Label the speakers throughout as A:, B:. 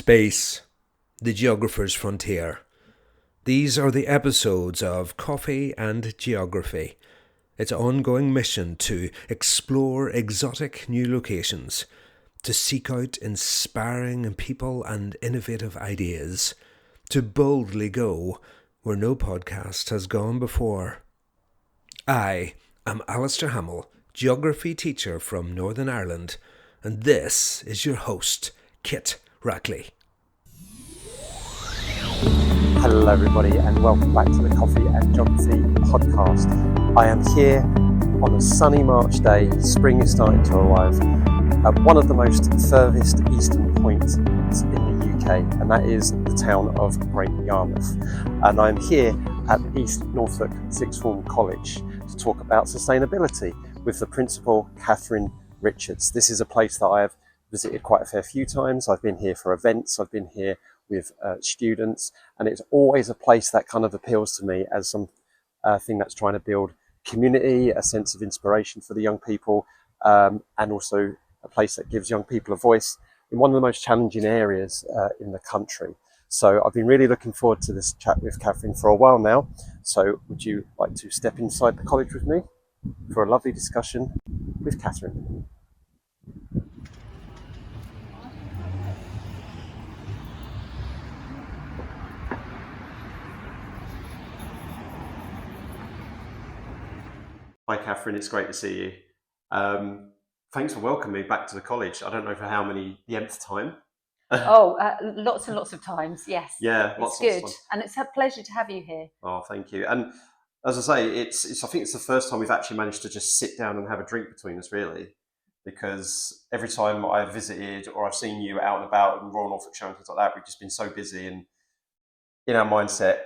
A: Space, the geographer's frontier. These are the episodes of Coffee and Geography, its ongoing mission to explore exotic new locations, to seek out inspiring people and innovative ideas, to boldly go where no podcast has gone before. I am Alistair Hamill, geography teacher from Northern Ireland, and this is your host, Kit Rackley.
B: Hello everybody and welcome back to the Coffee and Geography podcast. I am here on a sunny March day. Spring is starting to arrive at one of the most furthest eastern points in the UK, and that is the town of Great Yarmouth. And I'm here at East Norfolk Sixth Form College to talk about sustainability with the principal, Catherine Richards. This is a place that I have visited quite a fair few times. I've been here for events, I've been here with students, and it's always a place that kind of appeals to me as some thing that's trying to build community, a sense of inspiration for the young people, and also a place that gives young people a voice in one of the most challenging areas in the country. So I've been really looking forward to this chat with Catherine for a while now. So would you like to step inside the college with me for a lovely discussion with Catherine? Hi Catherine, it's great to see you. Thanks for welcoming me back to the college. I don't know for how many, the nth time.
C: Lots and lots of times, yes.
B: Yeah,
C: it's good, and it's a pleasure to have you here.
B: Oh, thank you. And as I say, I think it's the first time we've actually managed to just sit down and have a drink between us, really, because every time I've visited or I've seen you out and about in Royal Norfolk Show and things like that, we've just been so busy and in our mindset,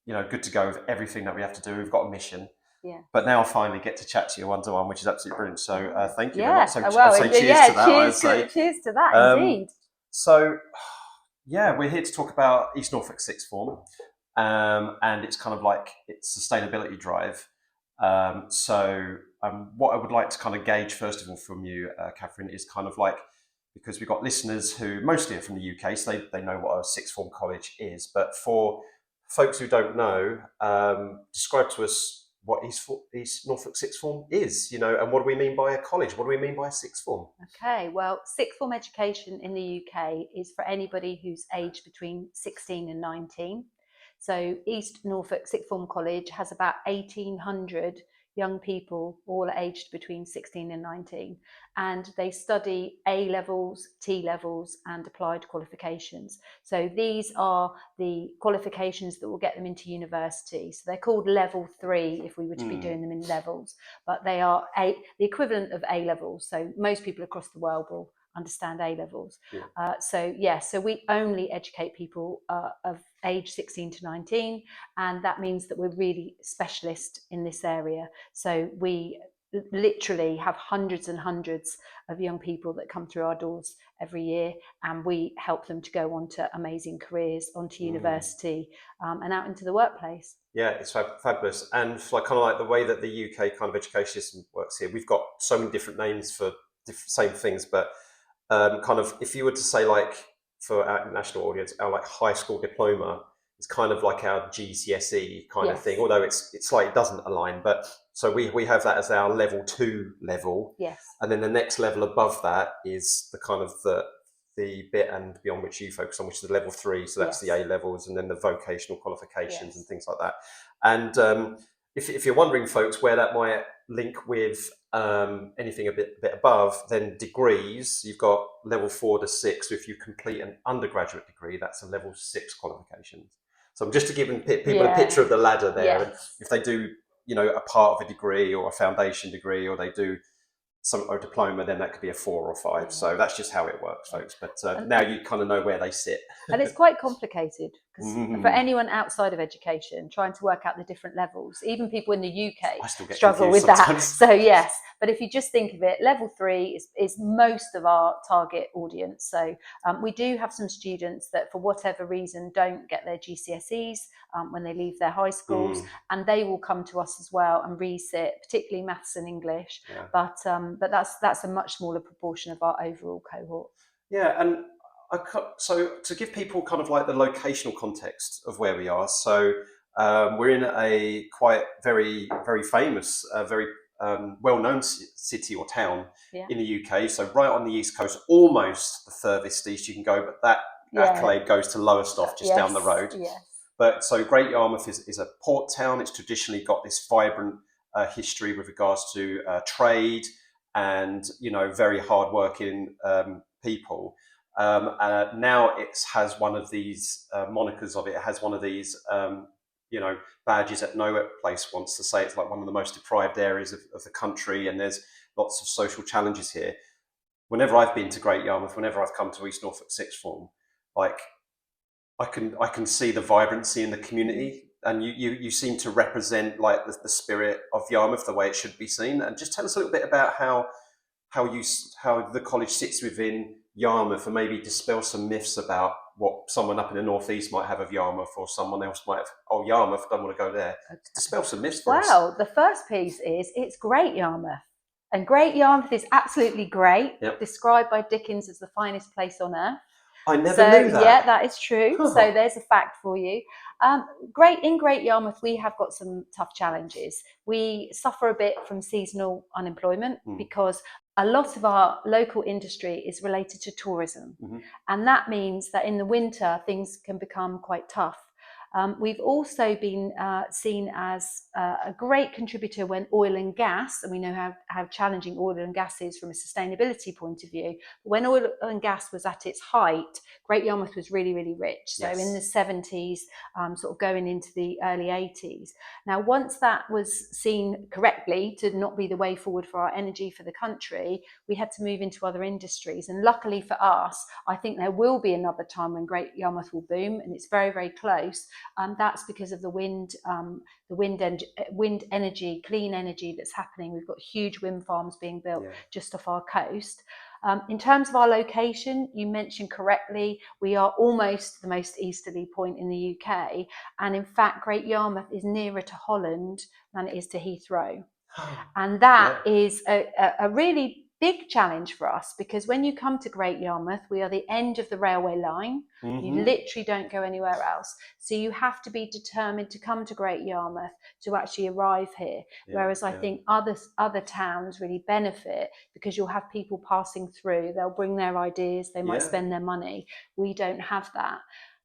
B: good to go with everything that we have to do. We've got a mission.
C: Yeah.
B: But now I finally get to chat to you one-to-one, which is absolutely brilliant. So thank you.
C: Yeah.
B: So I'll say cheers to that.
C: Cheers to that, indeed.
B: So, yeah, we're here to talk about East Norfolk Sixth Form, and it's kind of like its sustainability drive. What I would like to kind of gauge first of all from you, Catherine, is kind of like, because we've got listeners who mostly are from the UK, so they know what a sixth form college is. But for folks who don't know, describe to us what East Norfolk Sixth Form is, and what do we mean by a college? What do we mean by a sixth form?
C: Okay, well, sixth form education in the UK is for anybody who's aged between 16 and 19. So East Norfolk Sixth Form College has about 1,800 young people, all aged between 16 and 19, and they study A levels, T levels, and applied qualifications. So these are the qualifications that will get them into university. So they're called level 3 if we were to be doing them in levels, but they are the equivalent of A levels. So most people across the world will understand A levels.
B: Yeah.
C: So we only educate people of age 16 to 19, and that means that we're really specialist in this area. So we literally have hundreds and hundreds of young people that come through our doors every year, and we help them to go on to amazing careers, onto university, and out into the workplace.
B: Yeah, it's fabulous. And like kind of like the way that the UK kind of education system works here, we've got so many different names for same things, but kind of if you were to say, like, for our national audience, our like high school diploma is kind of like our GCSE kind of thing, although it's like it doesn't align. But so we have that as our level 2 level.
C: Yes.
B: And then the next level above that is the kind of the bit and beyond which you focus on, which is the level 3. So that's the A levels, and then the vocational qualifications and things like that. And if you're wondering, folks, where that might link with anything a bit above, then degrees, you've got level 4 to 6. So if you complete an undergraduate degree, that's a level 6 qualification. So I'm just to give people a picture of the ladder there. And if they do, a part of a degree or a foundation degree, or they do a diploma, then that could be a 4 or 5. So that's just how it works, folks. But now you kind of know where they sit.
C: And it's quite complicated, because for anyone outside of education, trying to work out the different levels, even people in the UK struggle with that. So yes, but if you just think of it, level 3 is most of our target audience. So we do have some students that for whatever reason don't get their GCSEs when they leave their high schools, and they will come to us as well and resit, particularly maths and English. But that's a much smaller proportion of our overall cohort.
B: Yeah, and So to give people kind of like the locational context of where we are, so we're in a quite very, very famous, very well-known city or town in the UK. So right on the east coast, almost the furthest east you can go, but that accolade goes to Lowestoft, just down the road. But so Great Yarmouth is a port town. It's traditionally got this vibrant history with regards to trade and, very hardworking people. Now it has one of these monikers of it. It has one of these, badges that no place wants to say it's like one of the most deprived areas of the country, and there's lots of social challenges here. Whenever I've been to Great Yarmouth, whenever I've come to East Norfolk Sixth Form, like I can see the vibrancy in the community, and you seem to represent like the spirit of Yarmouth the way it should be seen. And just tell us a little bit about how the college sits within Yarmouth, and maybe dispel some myths about what someone up in the northeast might have of Yarmouth, or someone else might have, oh, Yarmouth, don't want to go there. Okay. Dispel some myths for us.
C: Well, the first piece is it's Great Yarmouth. And Great Yarmouth is absolutely great, described by Dickens as the finest place on earth.
B: I never knew that.
C: Yeah, that is true. Huh. So there's a fact for you. In Great Yarmouth, we have got some tough challenges. We suffer a bit from seasonal unemployment because a lot of our local industry is related to tourism. And that means that in the winter, things can become quite tough. We've also been seen as a great contributor when oil and gas, and we know how challenging oil and gas is from a sustainability point of view. When oil and gas was at its height, Great Yarmouth was really, really rich. So in the 70s, sort of going into the early 80s. Now, once that was seen correctly to not be the way forward for our energy for the country, we had to move into other industries. And luckily for us, I think there will be another time when Great Yarmouth will boom, and it's very, very close. That's because of the wind energy, clean energy that's happening. We've got huge wind farms being built just off our coast. In terms of our location, you mentioned correctly, we are almost the most easterly point in the UK. And in fact, Great Yarmouth is nearer to Holland than it is to Heathrow. And that is a really big challenge for us, because when you come to Great Yarmouth, we are the end of the railway line. You literally don't go anywhere else. So you have to be determined to come to Great Yarmouth to actually arrive here. Whereas I think other towns really benefit because you'll have people passing through. They'll bring their ideas. They might spend their money. We don't have that.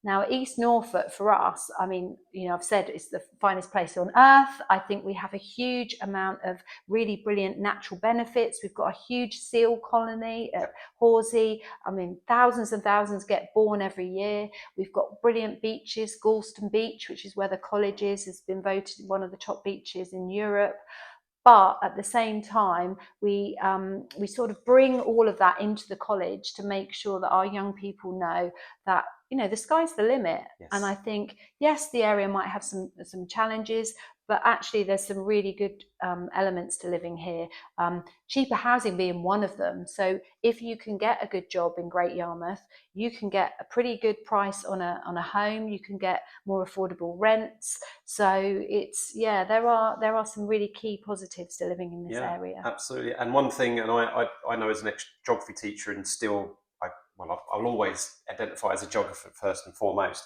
C: Now, East Norfolk, for us, I mean, I've said it's the finest place on earth. I think we have a huge amount of really brilliant natural benefits. We've got a huge seal colony at Horsey. I mean, thousands and thousands get born every year. We've got brilliant beaches. Galston Beach, which is where the college is, has been voted one of the top beaches in Europe. But at the same time, we sort of bring all of that into the college to make sure that our young people know that, the sky's the limit. And I think, yes, the area might have some challenges, but actually there's some really good elements to living here. Cheaper housing being one of them. So if you can get a good job in Great Yarmouth, you can get a pretty good price on a home. You can get more affordable rents. So it's there are some really key positives to living in this area.
B: Absolutely. And one thing, and I know as an ex-geography teacher, and still I'll always identify as a geographer first and foremost,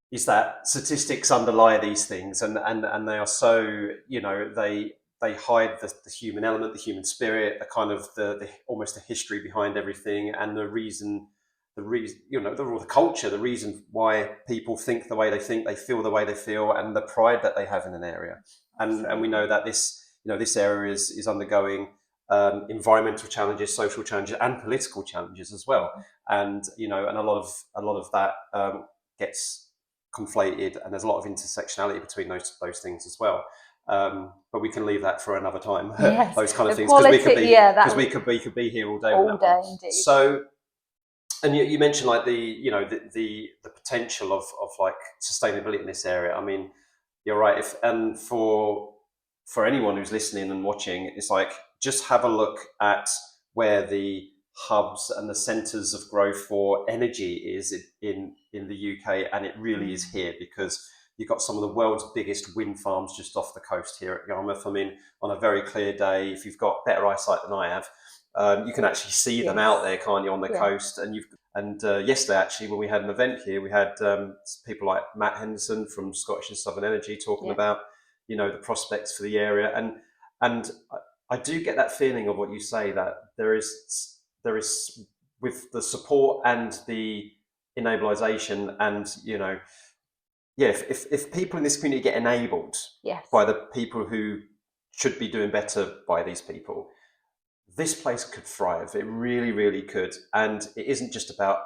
B: is that statistics underlie these things, and they are so, they hide the human element, the human spirit, the kind of the almost the history behind everything, and the reason, the culture, the reason why people think the way they think, they feel the way they feel, and the pride that they have in an area. And we know that this area is undergoing environmental challenges, social challenges, and political challenges as well. And and a lot of that gets conflated, and there's a lot of intersectionality between those things as well. But we can leave that for another time. Those kind of things, because we could be here all day.
C: All day, indeed.
B: So, and you mentioned like the potential of like sustainability in this area. I mean, you're right. And for anyone who's listening and watching, it's like, just have a look at where the hubs and the centres of growth for energy is in the UK, and it really is here, because you've got some of the world's biggest wind farms just off the coast here at Yarmouth. I mean, on a very clear day, if you've got better eyesight than I have, you can actually see them out there, can't you, on the coast? And yesterday, actually, when we had an event here, we had people like Matt Henderson from Scottish and Southern Energy talking about, the prospects for the area. And I do get that feeling of what you say, that there is with the support and the enablisation, and if people in this community get enabled by the people who should be doing better by these people, this place could thrive. It really, really could. And it isn't just about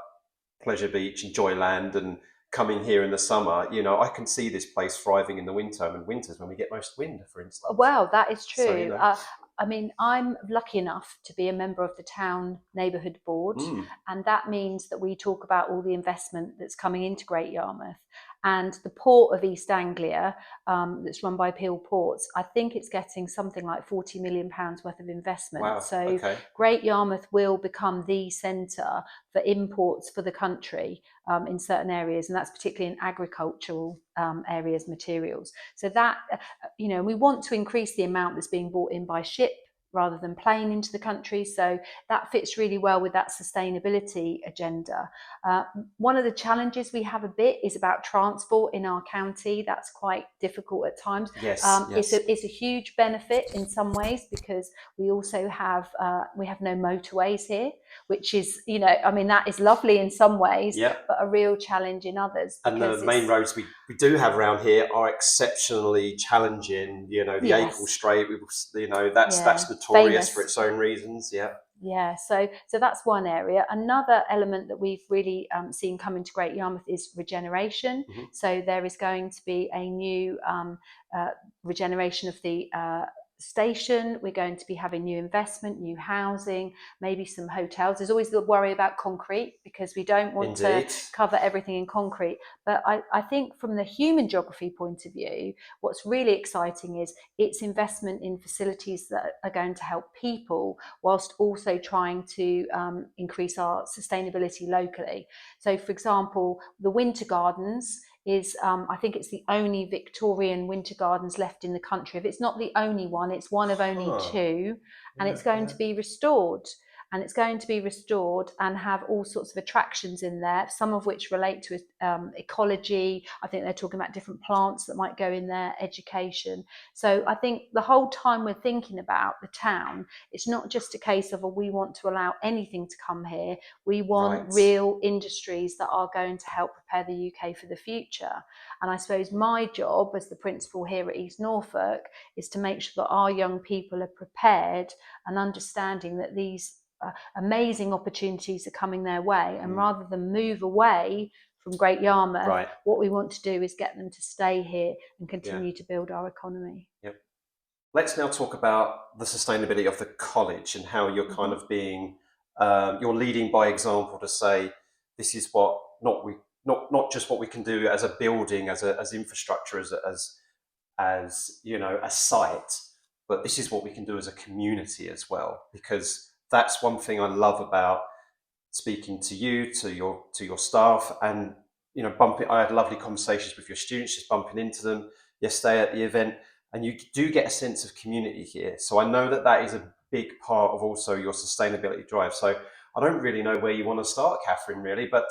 B: Pleasure Beach and Joyland and coming here in the summer. I can see this place thriving in the winter, and winters when we get most wind, for instance.
C: Well, that is true.
B: So,
C: I mean, I'm lucky enough to be a member of the town neighbourhood board, and that means that we talk about all the investment that's coming into Great Yarmouth. And the port of East Anglia, that's run by Peel Ports, I think it's getting something like £40 million worth of investment.
B: Wow.
C: So Great Yarmouth will become the centre for imports for the country in certain areas, and that's particularly in agricultural areas, materials. So that, we want to increase the amount that's being brought in by ship rather than plane into the country. So that fits really well with that sustainability agenda. One of the challenges we have a bit is about transport in our county. That's quite difficult at times.
B: Yes.
C: It's a huge benefit in some ways, because we also have no motorways here, which is, that is lovely in some ways, but a real challenge in others.
B: And the main roads we do have around here are exceptionally challenging. The Acle Strait, that's notorious for its own reasons.
C: Yeah, so that's one area. Another element that we've really seen come into Great Yarmouth is regeneration. So there is going to be a new regeneration of the station. We're going to be having new investment, new housing, maybe some hotels. There's always the worry about concrete, because we don't want to cover everything in concrete. But I think from the human geography point of view, what's really exciting is its investment in facilities that are going to help people, whilst also trying to increase our sustainability locally. So, for example, the Winter Gardens is, I think it's the only Victorian winter gardens left in the country. If it's not the only one, it's one of only two, and it's going to be restored. And it's going to be restored and have all sorts of attractions in there, some of which relate to ecology. I think they're talking about different plants that might go in there, education. So I think the whole time we're thinking about the town, it's not just a case of, we want to allow anything to come here. We want real industries that are going to help prepare the UK for the future. And I suppose my job as the principal here at East Norfolk is to make sure that our young people are prepared and understanding that these amazing opportunities are coming their way, and rather than move away from Great Yarmouth, what we want to do is get them to stay here and continue to build our economy.
B: Let's now talk about the sustainability of the college and how you're kind of being you're leading by example to say, this is what not just what we can do as a building, as infrastructure, as a site, but this is what we can do as a community as well. Because that's one thing I love about speaking to you, to your staff, and I had lovely conversations with your students, just bumping into them yesterday at the event, and you do get a sense of community here. So I know that is a big part of also your sustainability drive. So I don't really know where you want to start, Catherine, really, but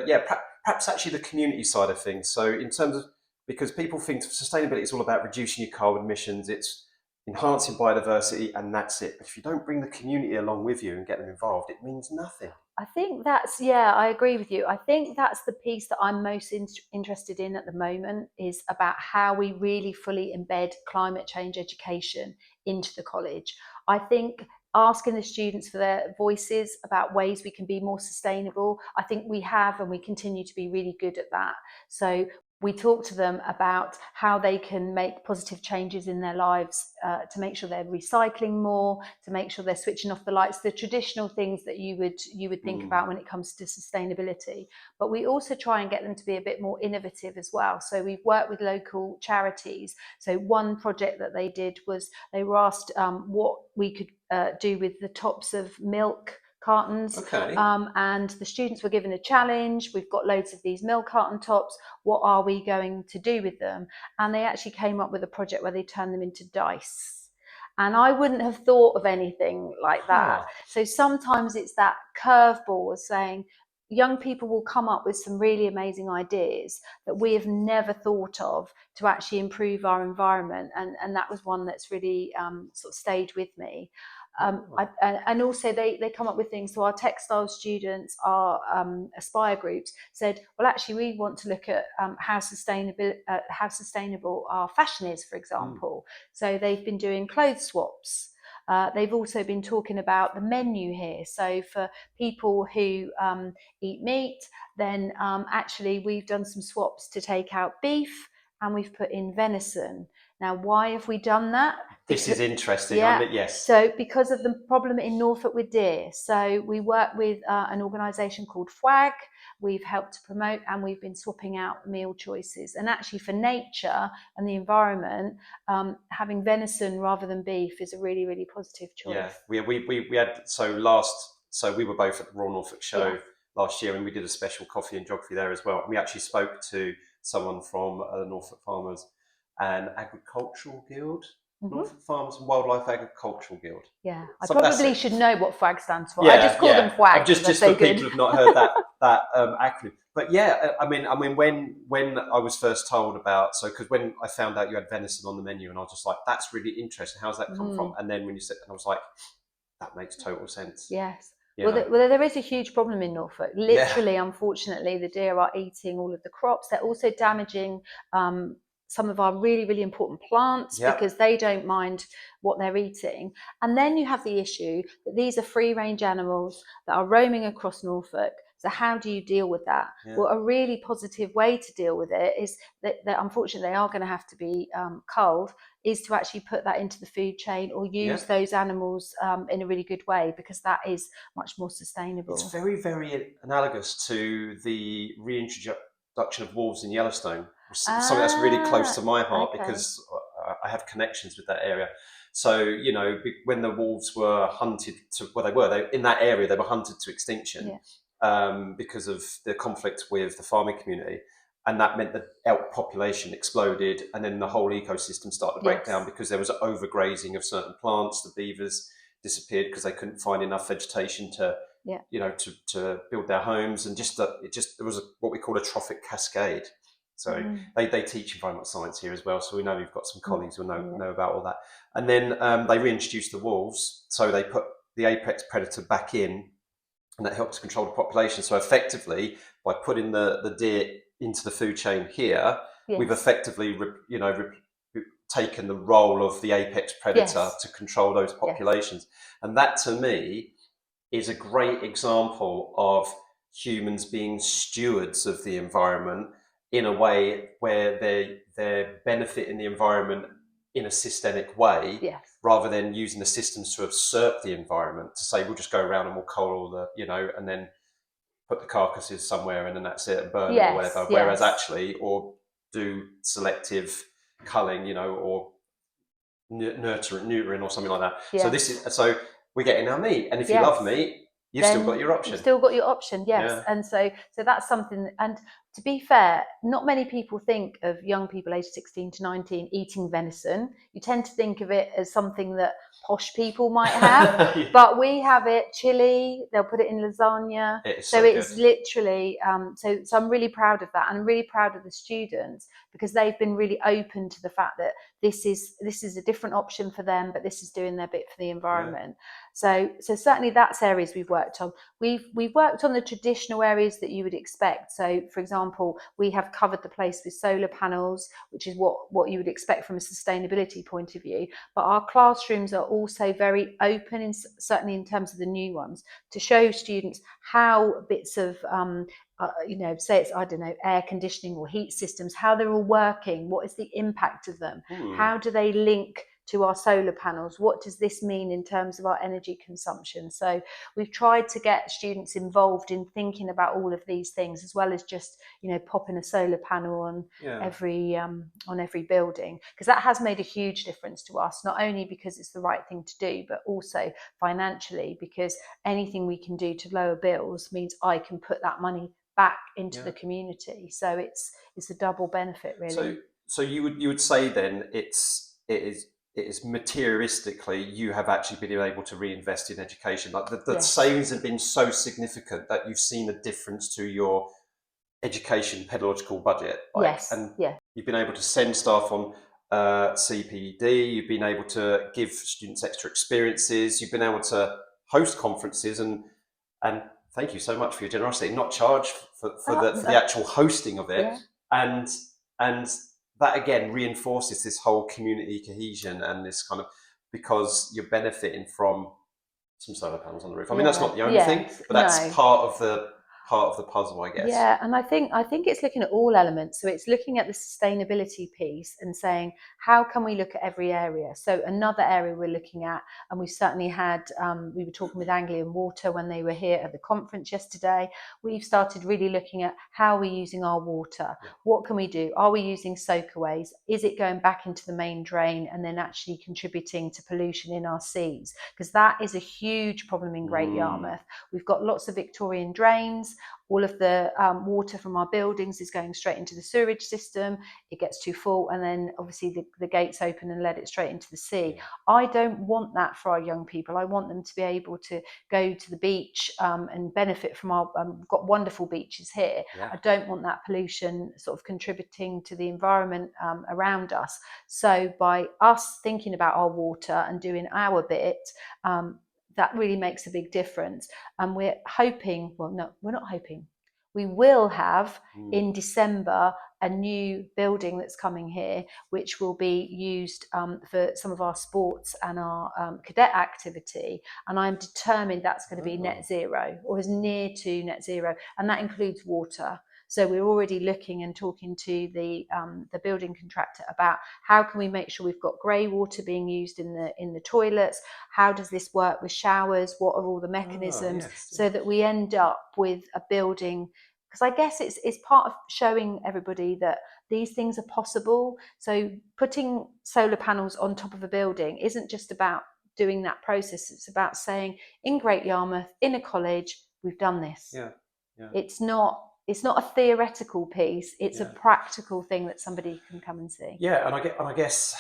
B: yeah, perhaps actually the community side of things. So in terms of, because people think sustainability is all about reducing your carbon emissions, it's enhancing biodiversity, and that's it. But if you don't bring the community along with you and get them involved, it means nothing.
C: I think that's, I agree with you. I think that's the piece that I'm most interested in at the moment, is about how we really fully embed climate change education into the college. I think asking the students for their voices about ways we can be more sustainable, I think we have, and we continue to be really good at that. So we talk to them about how they can make positive changes in their lives, to make sure they're recycling more, to make sure they're switching off the lights, the traditional things that you would think about when it comes to sustainability. But we also try and get them to be a bit more innovative as well. So we've worked with local charities. So one project that they did was they were asked what we could do with the tops of milk cartons, and the students were given a challenge. We've got loads of these milk carton tops, what are we going to do with them? And they actually came up with a project where they turned them into dice, and I wouldn't have thought of anything like that. So sometimes it's that curveball of saying, young people will come up with some really amazing ideas that we have never thought of to actually improve our environment, and that was one that's really sort of stayed with me. And also they come up with things. So our textile students, our Aspire groups said, well, actually we want to look at how sustainable our fashion is, for example. So they've been doing clothes swaps. They've also been talking about the menu here. So for people who eat meat, then actually we've done some swaps to take out beef, and we've put in venison. Now, why have we done that?
B: This is interesting.
C: Yeah.
B: Yes.
C: So because of the problem in Norfolk with deer. So we work with an organisation called FWAG. We've helped to promote, and we've been swapping out meal choices. And actually for nature and the environment, having venison rather than beef is a really, really positive choice.
B: Yeah, we had, so we were both at the Royal Norfolk Show last year, and we did a special coffee and geography there as well. And we actually spoke to someone from the Norfolk Farmers and Agricultural Guild, Norfolk Farmers and Wildlife Agricultural Guild.
C: Yeah, I probably should know what FWAG stands for.
B: Yeah,
C: I just call them FWAG.
B: Just for people who've not heard that acronym. But yeah, I mean, when I was first told about, so because when I found out you had venison on the menu, and I was just like, that's really interesting. How's that come from? And then when you said, and I was like, that makes total sense.
C: Yes. Well, there is a huge problem in Norfolk. Literally, unfortunately, the deer are eating all of the crops. They're also damaging some of our really, really important plants because they don't mind what they're eating. And then you have the issue that these are free-range animals that are roaming across Norfolk. So how do you deal with that? Well, a really positive way to deal with it is that unfortunately they are going to have to be culled, is to actually put that into the food chain or use those animals in a really good way, because that is much more sustainable.
B: It's very, very analogous to the reintroduction of wolves in Yellowstone. Something that's really close to my heart because I have connections with that area. So, you know, when the wolves were hunted to, in that area, they were hunted to extinction because of the conflict with the farming community. And that meant the elk population exploded, and then the whole ecosystem started to break down because there was overgrazing of certain plants. The beavers disappeared because they couldn't find enough vegetation to, you know, to build their homes, and there was what we call a trophic cascade. So they teach environmental science here as well. So we know we've got some colleagues who know about all that. And then they reintroduced the wolves, so they put the apex predator back in, and that helps control the population. So effectively, by putting the deer into the food chain here, we've effectively, taken the role of the apex predator to control those populations. And that, to me, is a great example of humans being stewards of the environment in a way where they're benefiting the environment in a systemic way, rather than using the systems to usurp the environment, to say we'll just go around and we'll cull all the, and then put the carcasses somewhere and then that's it, and burn it or whatever. Whereas actually, or do selective culling, or neutering or something like that. So we're getting our meat, and if you love meat, you've still got your option.
C: You've still got your option, and so that's something. And to be fair, not many people think of young people aged 16 to 19 eating venison. You tend to think of it as something that posh people might have, but we have it chili. They'll put it in lasagna. It's literally. So I'm really proud of that, and I'm really proud of the students, because they've been really open to the fact that this is a different option for them, but this is doing their bit for the environment. So certainly that's areas we've worked on. We've worked on the traditional areas that you would expect. So, for example, we have covered the place with solar panels, which is what you would expect from a sustainability point of view. But our classrooms are also very open, certainly in terms of the new ones, to show students how bits of say it's, I don't know, air conditioning or heat systems, how they're all working, what is the impact of them, how do they link to our solar panels, what does this mean in terms of our energy consumption. So we've tried to get students involved in thinking about all of these things, as well as just popping a solar panel on every building, because that has made a huge difference to us, not only because it's the right thing to do, but also financially, because anything we can do to lower bills means I can put that money back into the community. So it's a double benefit, really.
B: So you would say then it is it is materialistically, you have actually been able to reinvest in education. Like the
C: Yes.
B: savings have been so significant that you've seen a difference to your education pedagogical budget.
C: Yes.
B: And
C: Yeah.
B: you've been able to send staff on CPD, you've been able to give students extra experiences, you've been able to host conferences, and thank you so much for your generosity, not charge for the actual hosting of it.
C: Yeah.
B: And that again reinforces this whole community cohesion and this kind of, because you're benefiting from some solar panels on the roof. I mean, that's not the only thing, but that's part of the puzzle, I guess.
C: Yeah, and I think it's looking at all elements. So it's looking at the sustainability piece and saying, how can we look at every area? So another area we're looking at, and we've certainly had, we were talking with Anglian Water when they were here at the conference yesterday. We've started really looking at how we're using our water.
B: Yeah.
C: What can we do? Are we using soakaways? Is it going back into the main drain and then actually contributing to pollution in our seas? Because that is a huge problem in Great Yarmouth. We've got lots of Victorian drains. All of the water from our buildings is going straight into the sewerage system. It gets too full, and then obviously the gates open and let it straight into the sea.
B: Yeah.
C: I don't want that for our young people. I want them to be able to go to the beach and benefit from our, we've got wonderful beaches here.
B: Yeah.
C: I don't want that pollution sort of contributing to the environment around us. So by us thinking about our water and doing our bit, that really makes a big difference. And we're hoping, well, no, we're not hoping. We will have in December a new building that's coming here, which will be used for some of our sports and our cadet activity. And I'm determined that's going to be net zero, or as near to net zero. And that includes water. So we're already looking and talking to the building contractor about how can we make sure we've got grey water being used in the toilets. How does this work with showers? What are all the mechanisms so that we end up with a building? Because I guess it's part of showing everybody that these things are possible. So putting solar panels on top of a building isn't just about doing that process. It's about saying, in Great Yarmouth, in a college, we've done this.
B: Yeah. Yeah.
C: It's not a theoretical piece. It's a practical thing that somebody can come and see.
B: Yeah, and I guess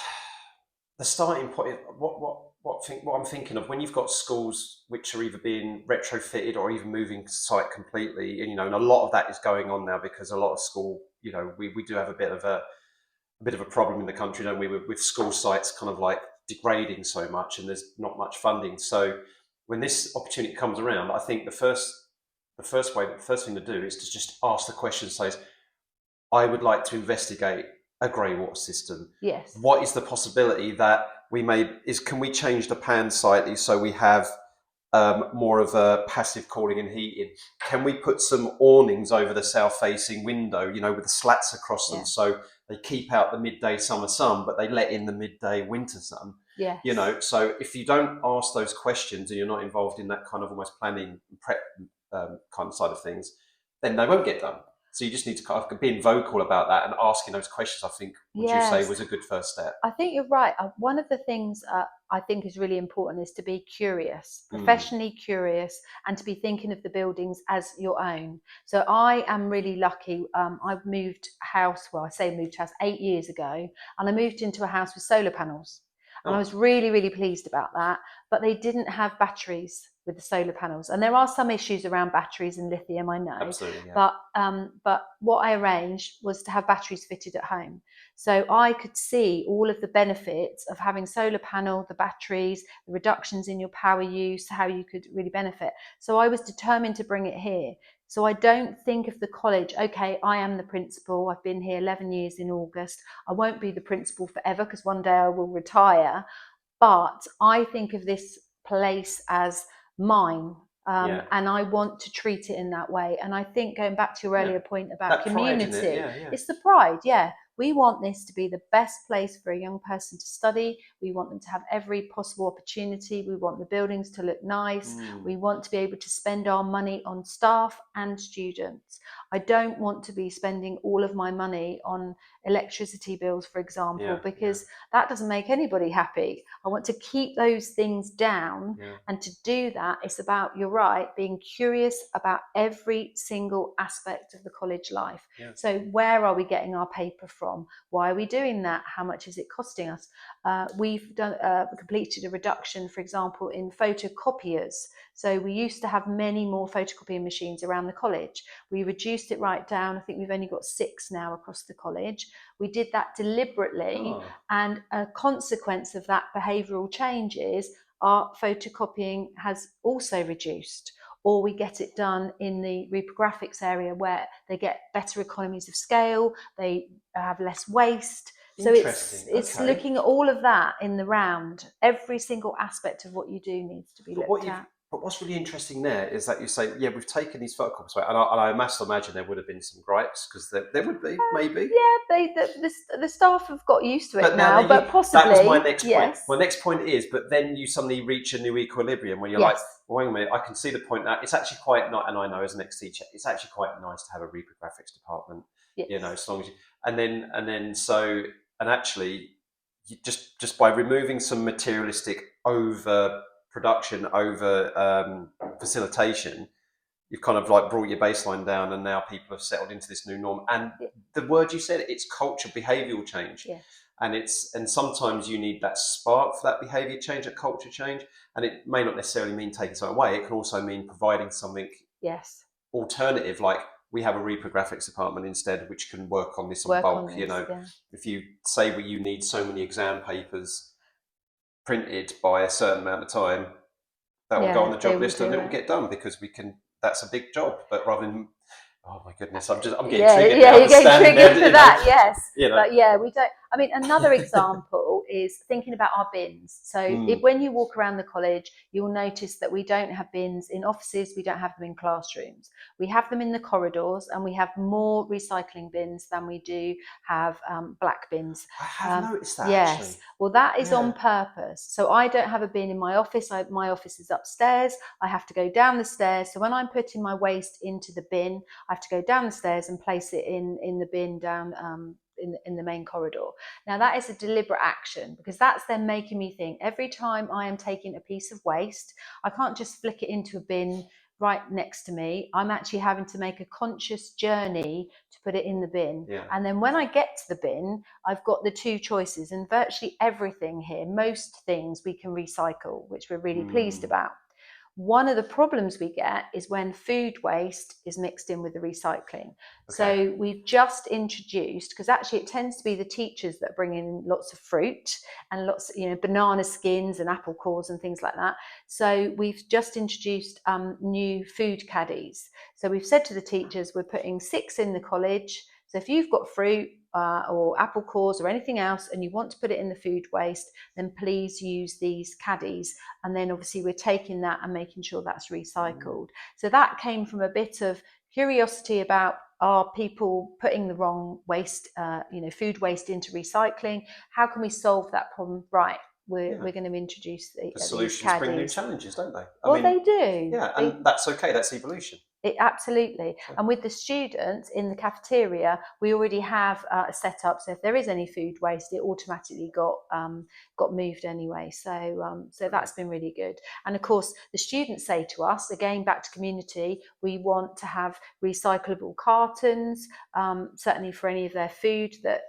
B: the starting point, what I'm thinking of, when you've got schools which are either being retrofitted or even moving site completely, and and a lot of that is going on now because a lot of school, we do have a bit of a problem in the country, don't we, with school sites kind of like degrading so much, and there's not much funding. So when this opportunity comes around, I think the first thing to do is to just ask the question, says, I would like to investigate a grey water system.
C: Yes.
B: What is the possibility that can we change the pan slightly so we have more of a passive cooling and heating? Can we put some awnings over the south-facing window, with the slats across them, so they keep out the midday summer sun, but they let in the midday winter sun?
C: Yes.
B: So if you don't ask those questions and you're not involved in that kind of almost planning and prep kind of side of things, then they won't get done. So you just need to kind of being vocal about that and asking those questions, I think, would you say was a good first step?
C: I think you're right. One of the things I think is really important is to be curious, professionally curious, and to be thinking of the buildings as your own. So I am really lucky. I've moved house, 8 years ago, and I moved into a house with solar panels. And I was really, really pleased about that. But they didn't have batteries with the solar panels. And there are some issues around batteries and lithium, I know.
B: Absolutely, yeah.
C: But what I arranged was to have batteries fitted at home. So I could see all of the benefits of having solar panel, the batteries, the reductions in your power use, how you could really benefit. So I was determined to bring it here. So I don't think of the college, okay, I am the principal. I've been here 11 years in August. I won't be the principal forever because one day I will retire. But I think of this place as mine. And I want to treat it in that way. And I think, going back to your earlier point about
B: that
C: community,
B: pride,
C: it's the pride, We want this to be the best place for a young person to study. We want them to have every possible opportunity. We want the buildings to look nice. We want to be able to spend our money on staff and students. I don't want to be spending all of my money on electricity bills, for example, because that doesn't make anybody happy. I want to keep those things down. And to do that, it's about, you're right, being curious about every single aspect of the college life. So where are we getting our paper from? from? Why are we doing that? How much is it costing us? We've completed a reduction, for example, in photocopiers. So we used to have many more photocopying machines around the college. We reduced it right down. I think we've only got 6 now across the college. We did that deliberately, and a consequence of that behavioural change is our photocopying has also reduced, or we get it done in the reprographics area where they get better economies of scale, they have less waste. So it's looking at all of that in the round. Every single aspect of what you do needs to be looked at.
B: But what's really interesting there is that you say, yeah, we've taken these photocopies away, and I must imagine there would have been some gripes, because there would be, maybe.
C: Yeah, the staff have got used to it now, but possibly.
B: That was my next point. My next point is, but then you suddenly reach a new equilibrium where you're like, well, wait a minute, I can see the point now. It's actually quite nice, and I know as an ex-teacher, it's actually quite nice to have a reprographics department. You know, as long as you, and actually, you just by removing some materialistic production over facilitation, you've kind of like brought your baseline down, and now people have settled into this new norm. And the word you said, it's culture, behavioural change. And sometimes you need that spark for that behaviour change, that culture change. And it may not necessarily mean taking something away. It can also mean providing something alternative, like we have a reprographics department instead, which can work on this in bulk. If you say you need so many exam papers printed by a certain amount of time, that will go on the job list, and it will get done, because that's a big job. But rather than, oh my goodness, I'm getting triggered.
C: You're getting triggered for that, yes. But we don't. I mean, another example is thinking about our bins. So when you walk around the college, you'll notice that we don't have bins in offices, we don't have them in classrooms. We have them in the corridors, and we have more recycling bins than we do have black bins.
B: I have noticed that,
C: yes.
B: actually.
C: Well, that is on purpose. So I don't have a bin in my office. My office is upstairs. I have to go down the stairs. So when I'm putting my waste into the bin, I have to go down the stairs and place it in the bin down in the main corridor. Now that is a deliberate action, because that's then making me think every time I am taking a piece of waste, I can't just flick it into a bin right next to me. I'm actually having to make a conscious journey to put it in the bin. And then when I get to the bin, I've got the 2 choices, and virtually everything here, most things we can recycle, which we're really pleased about. One of the problems we get is when food waste is mixed in with the recycling. So we've just introduced, because actually it tends to be the teachers that bring in lots of fruit and lots, banana skins and apple cores and things like that. So we've just introduced new food caddies. So we've said to the teachers, we're putting 6 in the college. So if you've got fruit or apple cores or anything else, and you want to put it in the food waste, then please use these caddies. And then obviously we're taking that and making sure that's recycled. So that came from a bit of curiosity about, are people putting the wrong waste, food waste into recycling? How can we solve that problem? Right. We're going to introduce the
B: solutions bring new challenges, don't they?
C: They do.
B: Yeah, and that's okay. That's evolution.
C: Absolutely. And with the students in the cafeteria, we already have a setup. So if there is any food waste, it automatically got moved anyway. So that's been really good. And of course, the students say to us, again, back to community, we want to have recyclable cartons, certainly for any of their food that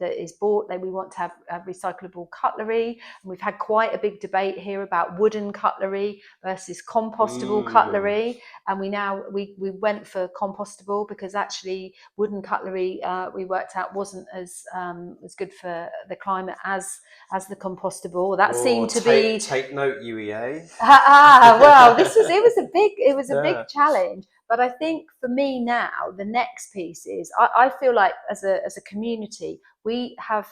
C: is bought. We want to have recyclable cutlery. And we've had quite a big debate here about wooden cutlery versus compostable cutlery. And we went for compostable, because actually wooden cutlery we worked out wasn't as good for the climate as the compostable. That seemed to be.
B: Take note, UEA.
C: Well, it was a big challenge. But I think for me now, the next piece is I feel like as a community, we have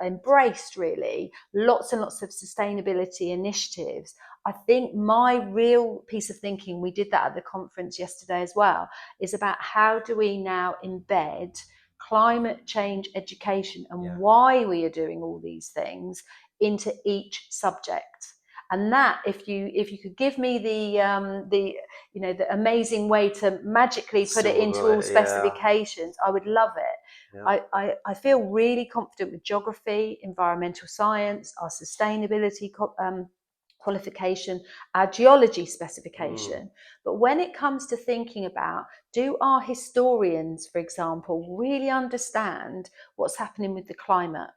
C: embraced really lots and lots of sustainability initiatives. I think my real piece of thinking, we did that at the conference yesterday as well, is about how do we now embed climate change education and why we are doing all these things into each subject. And that, if you could give me the amazing way to magically put it into all specifications, I would love it. I feel really confident with geography, environmental science, our sustainability qualification, our geology specification. But when it comes to thinking about, do our historians, for example, really understand what's happening with the climate?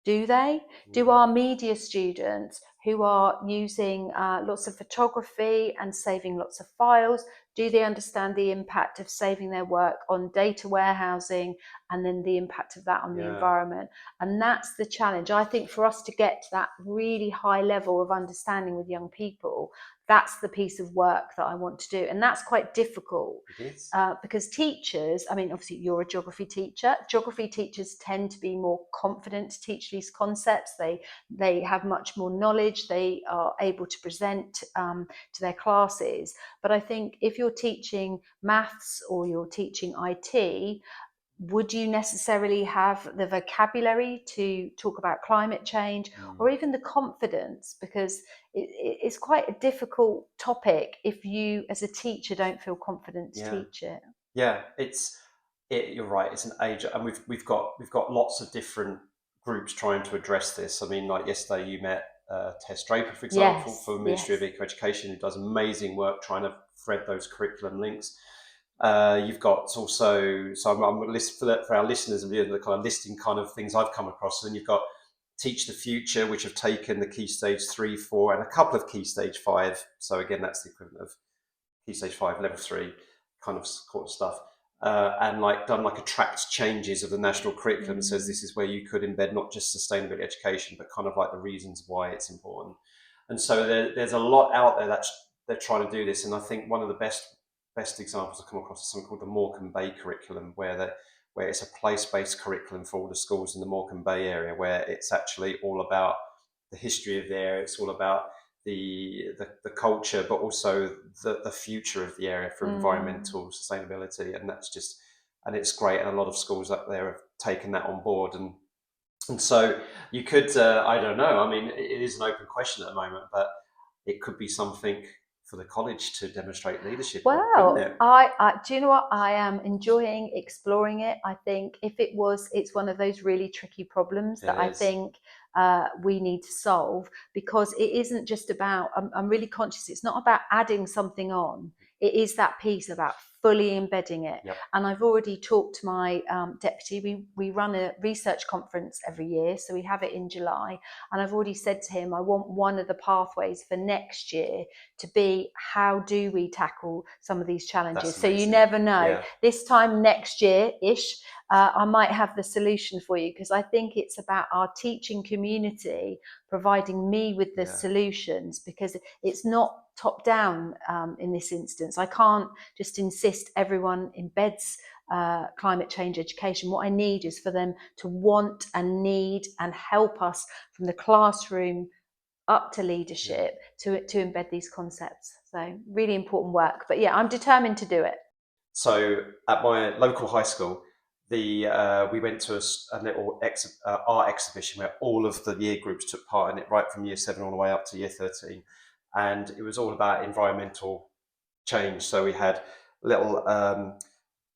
C: Do they? Do our media students who are using lots of photography and saving lots of files, do they understand the impact of saving their work on data warehousing and then the impact of that on the environment? And that's the challenge. I think for us to get to that really high level of understanding with young people, that's the piece of work that I want to do. And that's quite difficult.
B: It is.
C: Because teachers, I mean, obviously you're a geography teacher. Geography teachers tend to be more confident to teach these concepts. They have much more knowledge. They are able to present to their classes. But I think if you're teaching maths or you're teaching IT, would you necessarily have the vocabulary to talk about climate change or even the confidence? Because it's quite a difficult topic if you, as a teacher, don't feel confident to teach it.
B: Yeah, you're right. It's an age, and we've got lots of different groups trying to address this. I mean, like yesterday, you met Tess Draper, for example, for Ministry of Eco-Education, who does amazing work trying to thread those curriculum links. You've got also, so I'm going to list for our listeners and the kind of listing kind of things I've come across. And you've got Teach the Future, which have taken the Key Stage 3, 4, and a couple of Key Stage 5. So again, that's the equivalent of Key Stage 5, Level 3 kind of stuff. And like done like a tracked changes of the national curriculum. Says this is where you could embed not just sustainability education, but kind of like the reasons why it's important. And so there's a lot out there that they're trying to do this. And I think one of the best examples I've come across is something called the Morecambe Bay curriculum, where it's a place-based curriculum for all the schools in the Morecambe Bay area, where it's actually all about the history of the area. It's all about the culture, but also the future of the area for environmental sustainability. And and it's great. And a lot of schools up there have taken that on board. And so you could, I don't know, I mean, it is an open question at the moment, but it could be something for the college to demonstrate leadership.
C: Well, do you know what? I am enjoying exploring it. I think it's one of those really tricky problems that I think we need to solve, because it isn't just about, I'm really conscious, it's not about adding something on. It is that piece about fully embedding it. And I've already talked to my deputy. We run a research conference every year, so we have it in July. And I've already said to him, I want one of the pathways for next year to be, how do we tackle some of these challenges? So you never know. This time next year-ish, I might have the solution for you, because I think it's about our teaching community providing me with the solutions, because it's not top down in this instance. I can't just insist everyone embeds climate change education. What I need is for them to want and need and help us from the classroom up to leadership to embed these concepts. So really important work. But yeah, I'm determined to do it.
B: So at my local high school, we went to a little art exhibition where all of the year groups took part in it, right from year 7 all the way up to year 13. And it was all about environmental change. So we had little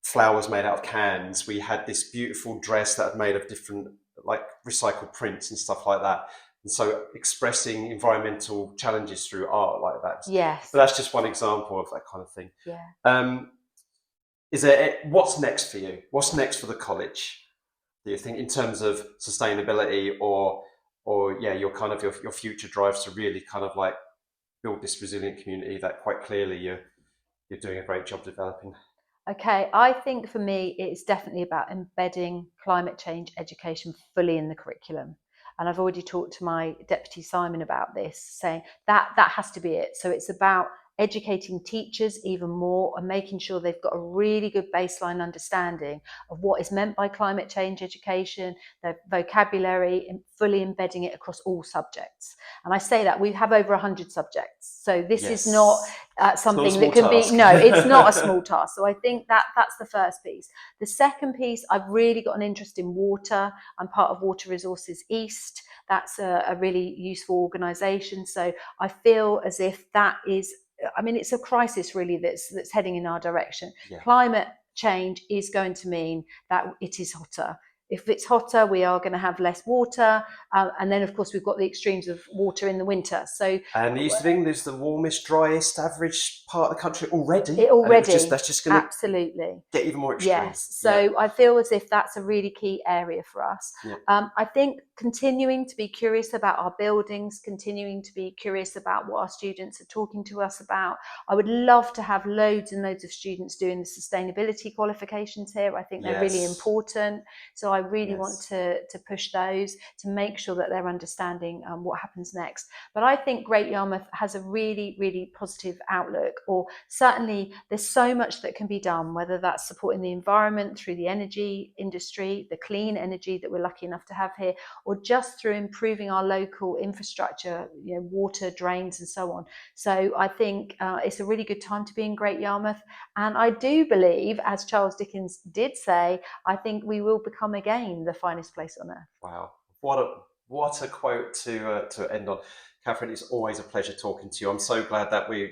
B: flowers made out of cans. We had this beautiful dress that had made of different like recycled prints and stuff like that. And so expressing environmental challenges through art like that.
C: Yes.
B: But that's just one example of that kind of thing.
C: Yeah.
B: What's next for you? What's next for the college, do you think, in terms of sustainability or your kind of your future drives to really kind of like build this resilient community that quite clearly you're doing a great job developing?
C: Okay, I think for me it's definitely about embedding climate change education fully in the curriculum. And I've already talked to my deputy Simon about this, saying that has to be it. So it's about educating teachers even more and making sure they've got a really good baseline understanding of what is meant by climate change education, their vocabulary, and fully embedding it across all subjects. And I say that we have over 100 subjects. So this is not something that can be, no, it's not a small task. So I think that's the first piece. The second piece, I've really got an interest in water. I'm part of Water Resources East. That's a really useful organisation. So I feel as if that is, I mean, it's a crisis really that's heading in our direction. Climate change is going to mean that it is hotter. if it's hotter, we are going to have less water. And then, of course, we've got the extremes of water in the winter. So,
B: and the east of England is the warmest, driest, average part of the country already. That's just going to
C: absolutely
B: get even more extreme.
C: Yes. So I feel as if that's a really key area for us. I think continuing to be curious about our buildings, continuing to be curious about what our students are talking to us about. I would love to have loads and loads of students doing the sustainability qualifications here. I think they're really important. So I really want to push those to make sure that they're understanding what happens next. But I think Great Yarmouth has a really, really positive outlook, or certainly there's so much that can be done, whether that's supporting the environment through the energy industry, the clean energy that we're lucky enough to have here, or just through improving our local infrastructure, water, drains and so on. So I think it's a really good time to be in Great Yarmouth. And I do believe, as Charles Dickens did say, I think we will become again the finest place on earth.
B: Wow. What a quote to end on. Catherine, it's always a pleasure talking to you. I'm so glad that we've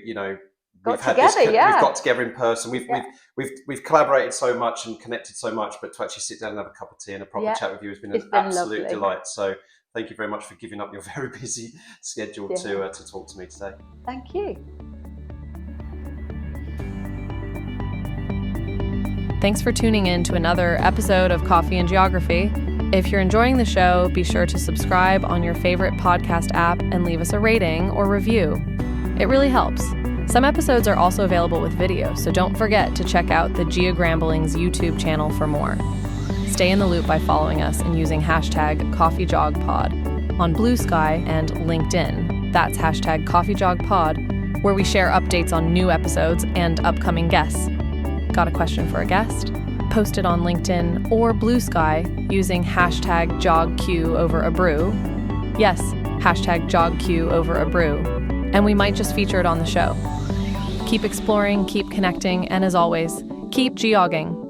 B: got together in person. We've collaborated so much and connected so much, but to actually sit down and have a cup of tea and a proper chat with you has been an absolute delight. So thank you very much for giving up your very busy schedule to talk to me today.
C: Thank you.
D: Thanks for tuning in to another episode of Coffee and Geography. If you're enjoying the show, be sure to subscribe on your favorite podcast app and leave us a rating or review. It really helps. Some episodes are also available with video, so don't forget to check out the Geogrambling's YouTube channel for more. Stay in the loop by following us and using #CoffeeJogPod on Blue Sky and LinkedIn. That's #CoffeeJogPod, where we share updates on new episodes and upcoming guests. Got a question for a guest? Post it on LinkedIn or Blue Sky using #JogQ over a brew. Yes, #JogQ over a brew. And we might just feature it on the show. Keep exploring, keep connecting, and as always, keep geogging.